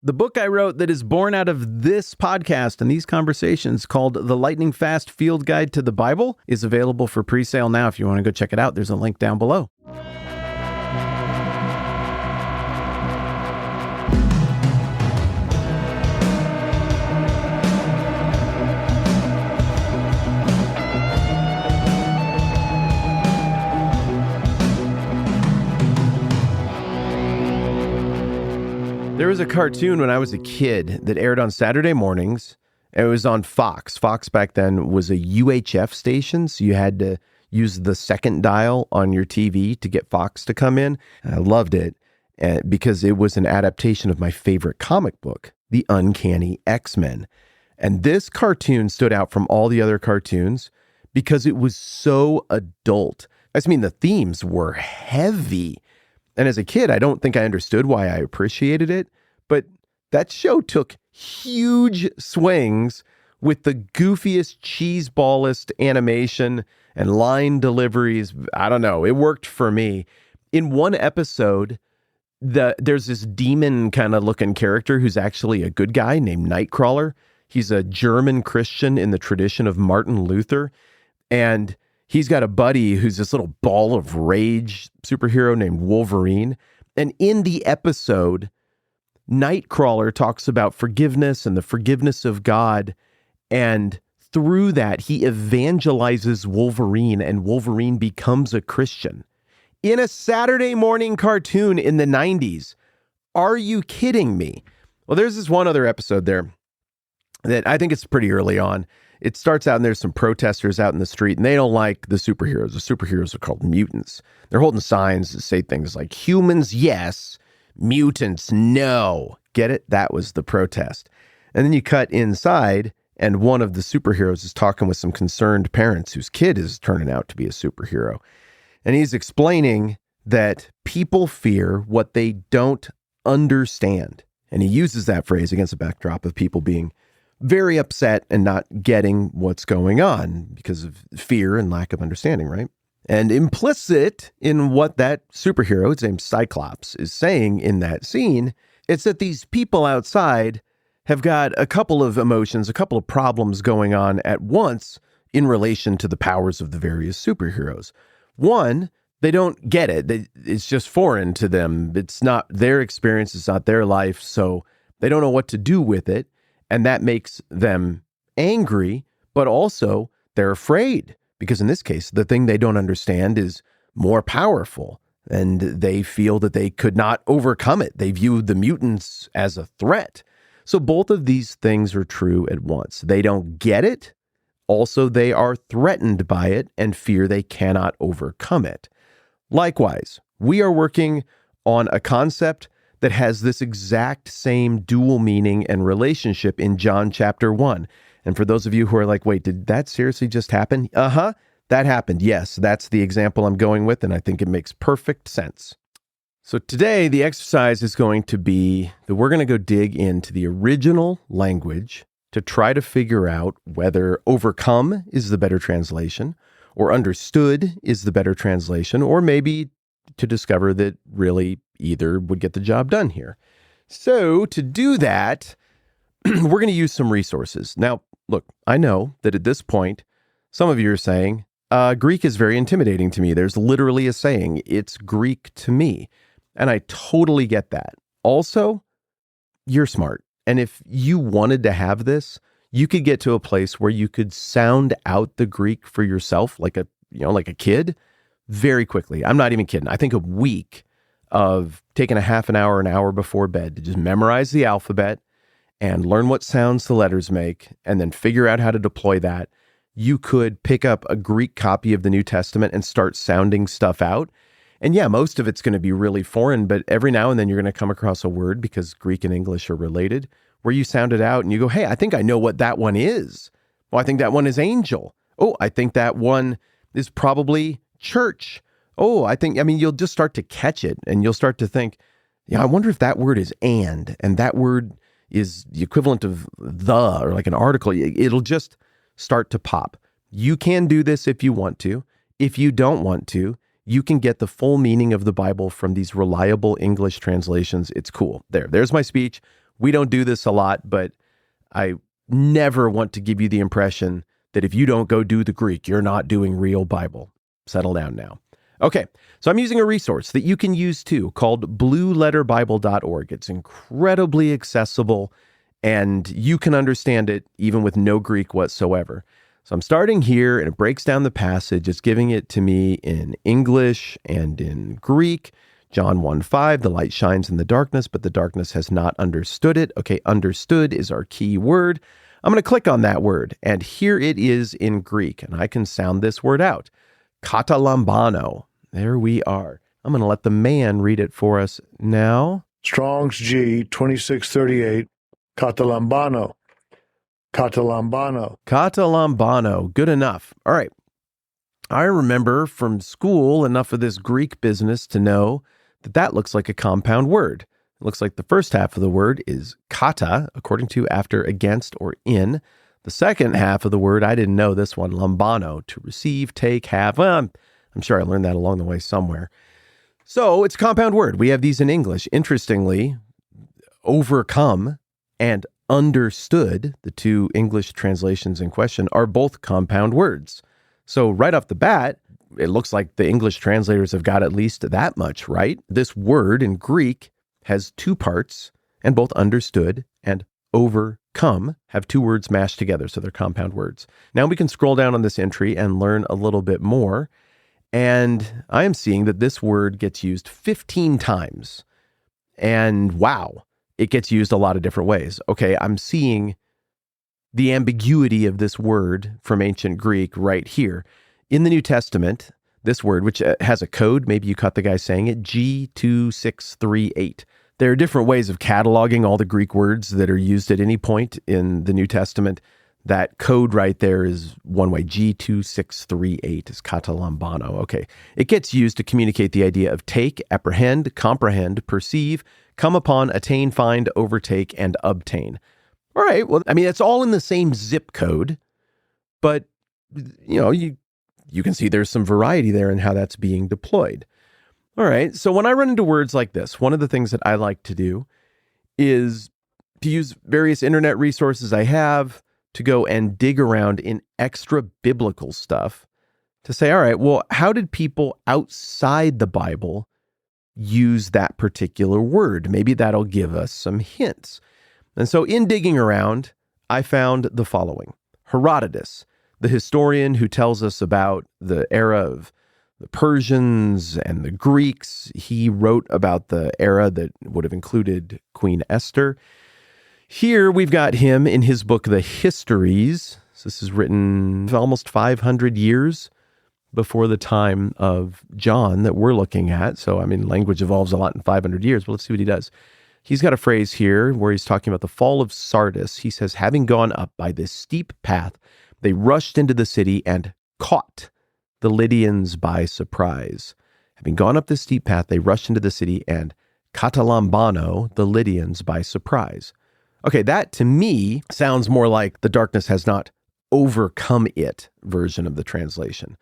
The book I wrote that is born out of this podcast and these conversations, called The Lightning Fast Field Guide to the Bible, is available for pre-sale now. If you want to go check it out, there's a link down below. There was a cartoon when I was a kid that aired on Saturday mornings. It was on Fox. Fox back then was a UHF station, so you had to use the second dial on your TV to get Fox to come in. And I loved it because it was an adaptation of my favorite comic book, The Uncanny X-Men. And this cartoon stood out from all the other cartoons because it was so adult. I mean, the themes were heavy. And as a kid, I don't think I understood why I appreciated it, but that show took huge swings with the goofiest, cheeseballest animation and line deliveries. I don't know. It worked for me. In one episode, there's this demon kind of looking character who's actually a good guy named Nightcrawler. He's a German Christian in the tradition of Martin Luther. And he's got a buddy who's this little ball of rage superhero named Wolverine. And in the episode, Nightcrawler talks about forgiveness and the forgiveness of God. And through that, he evangelizes Wolverine, and Wolverine becomes a Christian. In a Saturday morning cartoon in the 90s. Are you kidding me? Well, there's this one other episode there that I think it's pretty early on. It starts out and there's some protesters out in the street and they don't like the superheroes. The superheroes are called mutants. They're holding signs that say things like humans, yes, mutants, no. Get it? That was the protest. And then you cut inside and one of the superheroes is talking with some concerned parents whose kid is turning out to be a superhero. And he's explaining that people fear what they don't understand. And he uses that phrase against a backdrop of people being very upset and not getting what's going on because of fear and lack of understanding, right? And implicit in what that superhero, his name's Cyclops, is saying in that scene, it's that these people outside have got a couple of emotions, a couple of problems going on at once in relation to the powers of the various superheroes. One, they don't get it. It's just foreign to them. It's not their experience. It's not their life. So they don't know what to do with it. And that makes them angry, but also they're afraid because in this case, the thing they don't understand is more powerful and they feel that they could not overcome it. They view the mutants as a threat. So both of these things are true at once. They don't get it. Also, they are threatened by it and fear they cannot overcome it. Likewise, we are working on a concept that has this exact same dual meaning and relationship in John chapter 1. And for those of you who are like, wait, did that seriously just happen? That happened. Yes, that's the example I'm going with, and I think it makes perfect sense. So today, the exercise is going to be that we're going to go dig into the original language to try to figure out whether overcome is the better translation, or understood is the better translation, or maybe to discover that really either would get the job done here. So to do that, we're going to use some resources. Now, look, I know that at this point, some of you are saying, Greek is very intimidating to me. There's literally a saying, it's Greek to me. And I totally get that. Also, you're smart. And if you wanted to have this, you could get to a place where you could sound out the Greek for yourself, like a kid, very quickly. I'm not even kidding. I think a week of taking a half an hour before bed to just memorize the alphabet and learn what sounds the letters make, and then figure out how to deploy that. You could pick up a Greek copy of the New Testament and start sounding stuff out. And yeah, most of it's going to be really foreign, but every now and then you're going to come across a word, because Greek and English are related, where you sound it out and you go, hey, I think I know what that one is. Well, I think that one is angel. Oh, I think that one is probably church. Oh, you'll just start to catch it and you'll start to think, yeah, I wonder if that word is and that word is the equivalent of the, or like an article. It'll just start to pop. You can do this if you want to. If you don't want to, you can get the full meaning of the Bible from these reliable English translations. It's cool. There's my speech. We don't do this a lot, but I never want to give you the impression that if you don't go do the Greek, you're not doing real Bible. Settle down now. Okay, so I'm using a resource that you can use too called blueletterbible.org. It's incredibly accessible and you can understand it even with no Greek whatsoever. So I'm starting here and it breaks down the passage. It's giving it to me in English and in Greek. John 1:5, the light shines in the darkness, but the darkness has not understood it. Okay, understood is our key word. I'm going to click on that word, and here it is in Greek, and I can sound this word out. Katalambano. There we are. I'm going to let the man read it for us now. Strong's G 2638, katalambano. Katalambano. Katalambano. Good enough. All right. I remember from school enough of this Greek business to know that that looks like a compound word. It looks like the first half of the word is kata, according to, after, against, or in. The second half of the word, I didn't know this one, lambano, to receive, take, have. Well, I'm sure I learned that along the way somewhere. So it's a compound word. We have these in English. Interestingly, overcome and understood, the two English translations in question, are both compound words. So right off the bat, it looks like the English translators have got at least that much right. This word in Greek has two parts, and both understood and overcome have two words mashed together, so they're compound words. Now we can scroll down on this entry and learn a little bit more, and I am seeing that this word gets used 15 times, and wow, it gets used a lot of different ways. Okay, I'm seeing the ambiguity of this word from ancient Greek right here. In the New Testament, this word, which has a code, maybe you caught the guy saying it, G2638. There are different ways of cataloging all the Greek words that are used at any point in the New Testament. That code right there is one way. G2638 is katalambano. Okay. It gets used to communicate the idea of take, apprehend, comprehend, perceive, come upon, attain, find, overtake, and obtain. All right. Well, I mean, it's all in the same zip code, but you can see there's some variety there in how that's being deployed. All right. So when I run into words like this, one of the things that I like to do is to use various internet resources I have to go and dig around in extra biblical stuff to say, all right, well, how did people outside the Bible use that particular word? Maybe that'll give us some hints. And so in digging around, I found the following. Herodotus, the historian who tells us about the era of the Persians and the Greeks, he wrote about the era that would have included Queen Esther. Here we've got him in his book, The Histories. So this is written almost 500 years before the time of John that we're looking at. So, I mean, language evolves a lot in 500 years, but let's see what he does. He's got a phrase here where he's talking about the fall of Sardis. He says, having gone up by this steep path, they rushed into the city and caught the Lydians by surprise. Having gone up this steep path, they rushed into the city and katalambano the Lydians by surprise. Okay, that to me sounds more like the darkness has not overcome it version of the translation.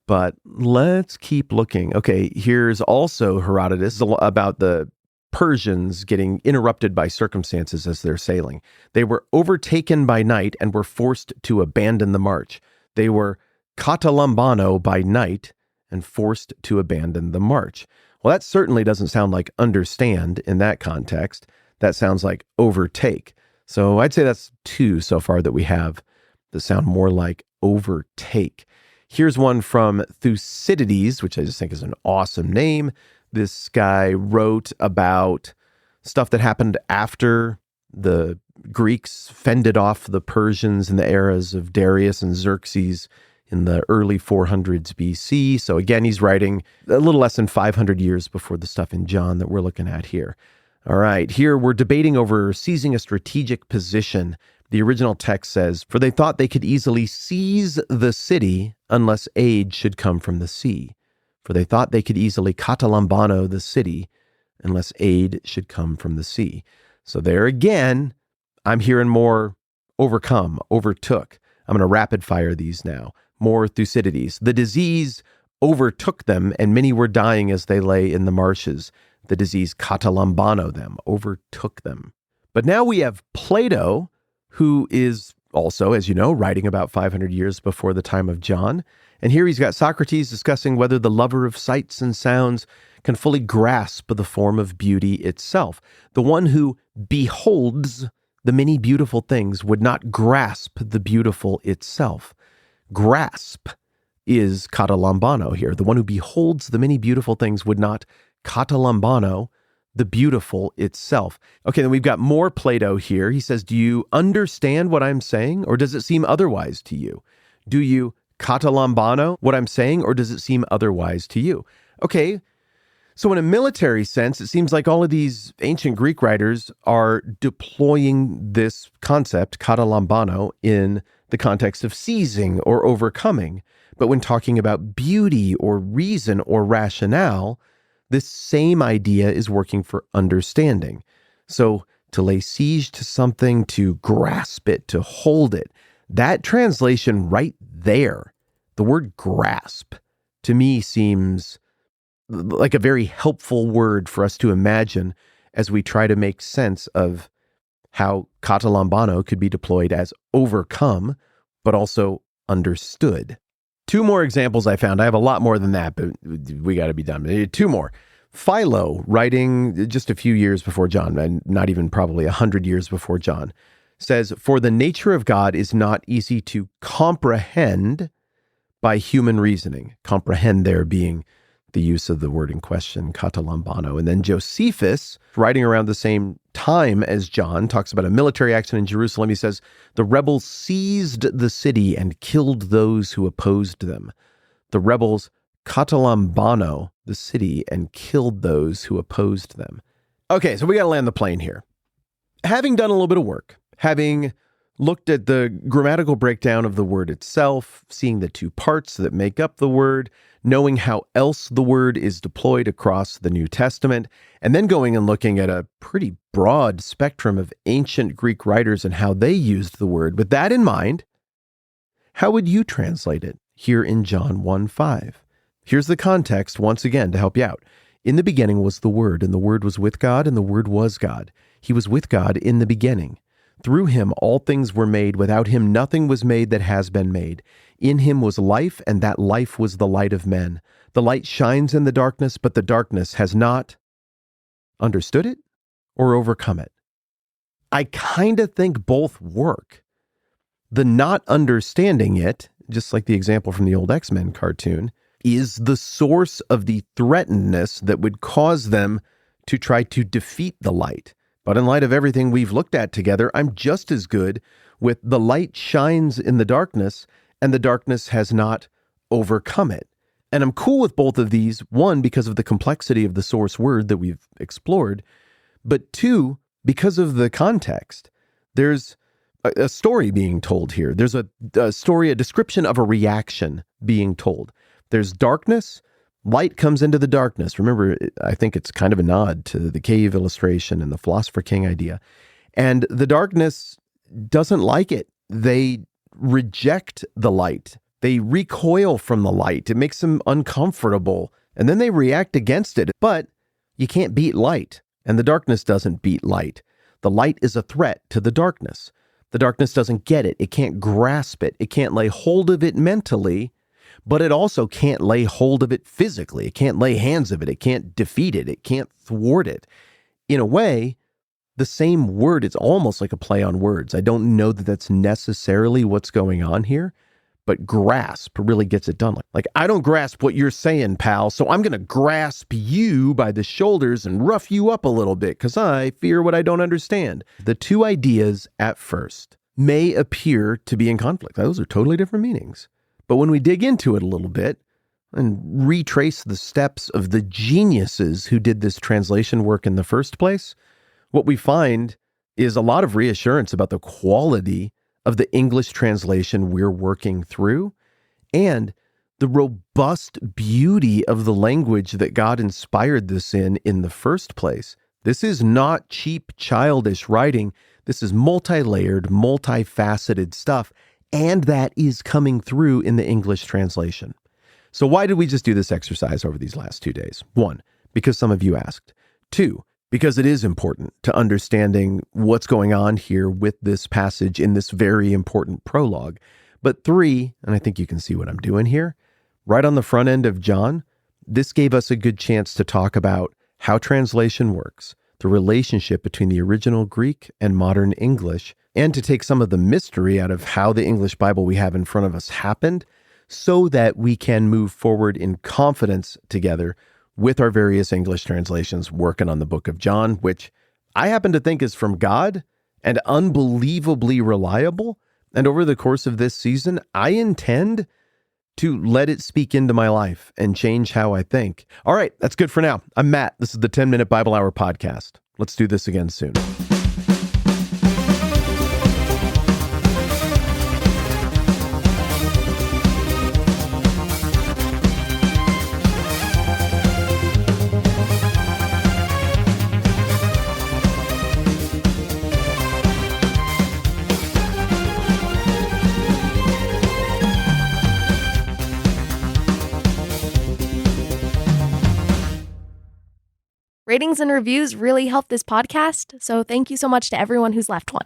But let's keep looking. Okay, here's also Herodotus about the Persians getting interrupted by circumstances as they're sailing. They were overtaken by night and were forced to abandon the march. They were katalambano by night and forced to abandon the march. Well, that certainly doesn't sound like understand in that context. That sounds like overtake. So I'd say that's two so far that we have that sound more like overtake. Here's one from Thucydides, which I just think is an awesome name. This guy wrote about stuff that happened after the Greeks fended off the Persians in the eras of Darius and Xerxes in the early 400s BC. So again, he's writing a little less than 500 years before the stuff in John that we're looking at here. All right, here we're debating over seizing a strategic position. The original text says, for they thought they could easily seize the city unless aid should come from the sea. For they thought they could easily katalambano the city unless aid should come from the sea. So there again, I'm hearing more overcome, overtook. I'm going to rapid fire these now. More Thucydides. The disease overtook them, and many were dying as they lay in the marshes. The disease katalambano them, overtook them. But now we have Plato, who is also, as you know, writing about 500 years before the time of John. And here he's got Socrates discussing whether the lover of sights and sounds can fully grasp the form of beauty itself. The one who beholds the many beautiful things would not grasp the beautiful itself. Grasp is katalambano here. The one who beholds the many beautiful things would not katalambano the beautiful itself. Okay, then we've got more Plato here. He says, do you understand what I'm saying, or does it seem otherwise to you? Do you katalambano what I'm saying, or does it seem otherwise to you? Okay, so in a military sense, it seems like all of these ancient Greek writers are deploying this concept, katalambano, in the context of seizing or overcoming. But when talking about beauty or reason or rationale, this same idea is working for understanding. So to lay siege to something, to grasp it, to hold it, that translation right there, the word grasp, to me seems like a very helpful word for us to imagine as we try to make sense of how katalambano could be deployed as overcome, but also understood. Two more examples I found. I have a lot more than that, but we got to be done. Two more. Philo, writing just a few years before John, and not even probably 100 years before John, says, "For the nature of God is not easy to comprehend by human reasoning." Comprehend there being the use of the word in question, katalambano. And then Josephus, writing around the same time as John, talks about a military action in Jerusalem. He says, "The rebels seized the city and killed those who opposed them." The rebels katalambano the city and killed those who opposed them. Okay, so we got to land the plane here. Having done a little bit of work, having looked at the grammatical breakdown of the word itself, seeing the two parts that make up the word, knowing how else the word is deployed across the New Testament, and then going and looking at a pretty broad spectrum of ancient Greek writers and how they used the word. With that in mind, how would you translate it here in John 1:5? Here's the context once again to help you out. In the beginning was the Word, and the Word was with God, and the Word was God. He was with God in the beginning. Through him all things were made. Without him nothing was made that has been made. In him was life, and that life was the light of men. The light shines in the darkness, but the darkness has not understood it or overcome it. I kind of think both work. The not understanding it, just like the example from the old X-Men cartoon, is the source of the threatenedness that would cause them to try to defeat the light. But in light of everything we've looked at together, I'm just as good with the light shines in the darkness and the darkness has not overcome it. And I'm cool with both of these, one, because of the complexity of the source word that we've explored, but two, because of the context. There's a story being told here. There's a story, a description of a reaction being told. There's darkness, light comes into the darkness. Remember, I think it's kind of a nod to the cave illustration and the Philosopher King idea. And the darkness doesn't like it. They reject the light. They recoil from the light. It makes them uncomfortable. And then they react against it. But you can't beat light. And the darkness doesn't beat light. The light is a threat to the darkness. The darkness doesn't get it. It can't grasp it. It can't lay hold of it mentally. But it also can't lay hold of it physically. It can't lay hands of it. It can't defeat it. It can't thwart it. In a way, the same word, it's almost like a play on words. I don't know that that's necessarily what's going on here, but grasp really gets it done. Like, I don't grasp what you're saying, pal, so I'm going to grasp you by the shoulders and rough you up a little bit because I fear what I don't understand. The two ideas at first may appear to be in conflict. Those are totally different meanings. But when we dig into it a little bit and retrace the steps of the geniuses who did this translation work in the first place, what we find is a lot of reassurance about the quality of the English translation we're working through and the robust beauty of the language that God inspired this in the first place. This is not cheap, childish writing. This is multi-layered, multifaceted stuff. And that is coming through in the English translation. So why did we just do this exercise over these last 2 days? 1, because some of you asked. 2, because it is important to understanding what's going on here with this passage in this very important prologue. But 3, and I think you can see what I'm doing here, right on the front end of John, this gave us a good chance to talk about how translation works, the relationship between the original Greek and modern English, and to take some of the mystery out of how the English Bible we have in front of us happened so that we can move forward in confidence together with our various English translations working on the book of John, which I happen to think is from God and unbelievably reliable. And over the course of this season, I intend to let it speak into my life and change how I think. All right, that's good for now. I'm Matt. This is the 10-Minute Bible Hour podcast. Let's do this again soon. Ratings and reviews really help this podcast, so thank you so much to everyone who's left one.